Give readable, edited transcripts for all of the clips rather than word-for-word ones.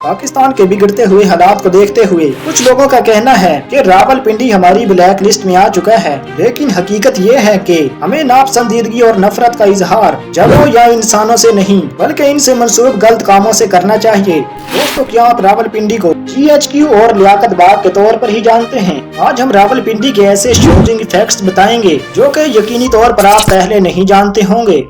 पाकिस्तान के बिगड़ते हुए हालात को देखते हुए कुछ लोगों का कहना है कि रावलपिंडी हमारी ब्लैक लिस्ट में आ चुका है, लेकिन हकीकत ये है कि हमें नापसंदीदगी और नफरत का इजहार जगहों या इंसानों से नहीं बल्कि इनसे मंसूब गलत कामों से करना चाहिए। दोस्तों, क्या आप रावलपिंडी को GHQ और लियाकत बाग के तौर पर ही जानते हैं? आज हम रावलपिंडी के ऐसे शॉकिंग फैक्ट्स बताएंगे जो कि यकीनी तौर पर आप पहले नहीं जानते होंगे।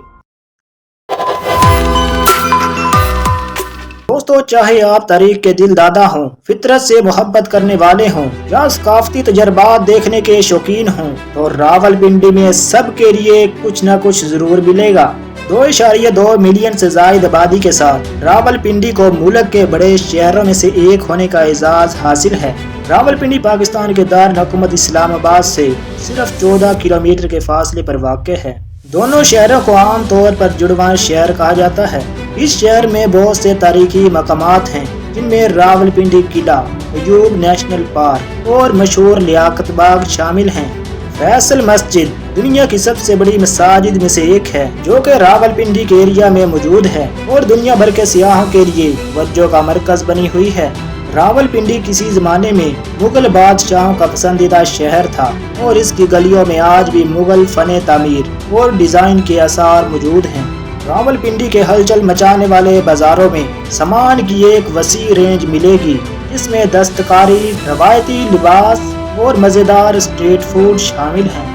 दोस्तों, चाहे आप तारीख के दिल दादा हों, फितरत से मोहब्बत करने वाले हों या सकाफती तजर्बात देखने के शौकीन हों, तो रावलपिंडी में सबके लिए कुछ न कुछ जरूर मिलेगा। 2.2 मिलियन से ज्यादा आबादी के साथ रावलपिंडी को मुल्क के बड़े शहरों में से एक होने का एजाज हासिल है। रावलपिंडी पाकिस्तान के दारुल हुकूमत इस्लामाबाद से सिर्फ 14 किलोमीटर के फासले पर वाक़ है। दोनों शहरों को आम तौर पर जुड़वां शहर कहा जाता है। इस शहर में बहुत से तारीखी मकामात हैं, जिनमें रावलपिंडी किला, अयूब नेशनल पार्क और मशहूर लियाकत बाग शामिल हैं। फैसल मस्जिद दुनिया की सबसे बड़ी मसाजिद में से एक है, जो कि रावलपिंडी के एरिया में मौजूद है और दुनिया भर के सियाहों के लिए तवज्जो का मरकज बनी हुई है। रावलपिंडी किसी जमाने में मुगल बादशाहों का पसंदीदा शहर था और इसकी गलियों में आज भी मुगल फने तामीर और डिजाइन के आसार मौजूद हैं। रावलपिंडी के हलचल मचाने वाले बाजारों में सामान की एक वसी रेंज मिलेगी, जिसमें दस्तकारी, रवायती लिबास और मजेदार स्ट्रीट फूड शामिल हैं।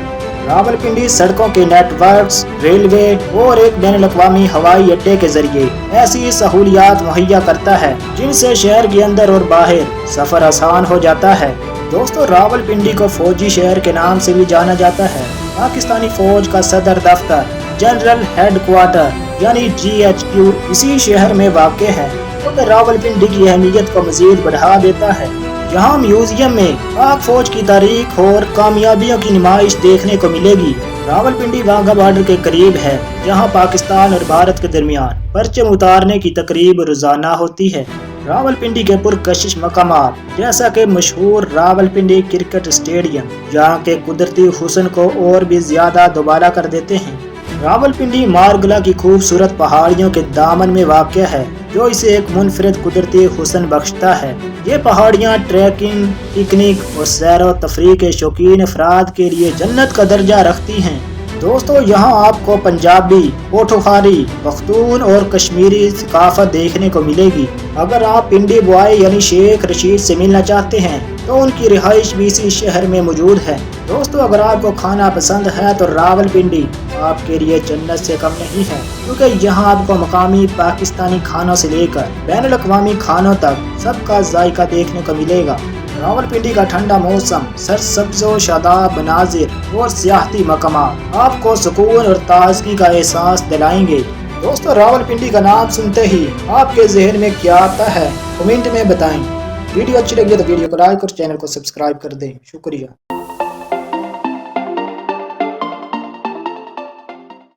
रावलपिंडी सड़कों के नेटवर्क्स, रेलवे और एक बैनुल-अक़वामी हवाई अड्डे के जरिए ऐसी सहूलियात मुहैया करता है जिनसे शहर के अंदर और बाहर सफर आसान हो जाता है। दोस्तों, रावलपिंडी को फौजी शहर के नाम से भी जाना जाता है। पाकिस्तानी फौज का सदर दफ्तर, जनरल हेडक्वार्टर यानी GHQ इसी शहर में वाक़ है, तो रावलपिंडी की अहमियत को मजीद बढ़ा देता है। यहाँ म्यूजियम में पाक फौज की तारीख और कामयाबियों की नुमाइश देखने को मिलेगी। रावलपिंडी वाघा बॉर्डर के करीब है, जहाँ पाकिस्तान और भारत के दरमियान परचम उतारने की तकरीब रोजाना होती है। रावलपिंडी के पुरकशिश मकामात जैसा कि मशहूर रावलपिंडी क्रिकेट स्टेडियम यहाँ के कुदरती हुस्न को और भी ज्यादा दोबारा कर देते हैं। रावलपिंडी मारगला की खूबसूरत पहाड़ियों के दामन में वाक़ है, जो इसे एक मुनफरिद कुदरती हुस्न बख्शता है। ये पहाड़ियाँ ट्रैकिंग, पिकनिक और सैर व तफरीह के शौकीन अफराद के लिए जन्नत का दर्जा रखती हैं। दोस्तों, यहाँ आपको पंजाबी, पोठोहारी, पख्तून और कश्मीरी सकाफत देखने को मिलेगी। अगर आप पिंडी बॉय यानी शेख रशीद से मिलना चाहते हैं तो उनकी रिहाइश भी इसी शहर में मौजूद है। दोस्तों, अगर आपको खाना पसंद है तो रावलपिंडी आपके लिए जन्नत से कम नहीं है, क्योंकि यहाँ आपको मकामी पाकिस्तानी खानों से लेकर बैनुल-अक़वामी खानों तक सबका जायका देखने को मिलेगा। रावलपिंडी का ठंडा मौसम, सरसब्ज़ो शादाब मनाजिर और सियाहती मकामात आपको सुकून और ताजगी का एहसास दिलाएंगे। दोस्तों, रावलपिंडी का नाम सुनते ही आपके जहन में क्या आता है, कमेंट में बताएं। वीडियो अच्छी लगी तो वीडियो को लाइक और चैनल को सब्सक्राइब कर दें। शुक्रिया।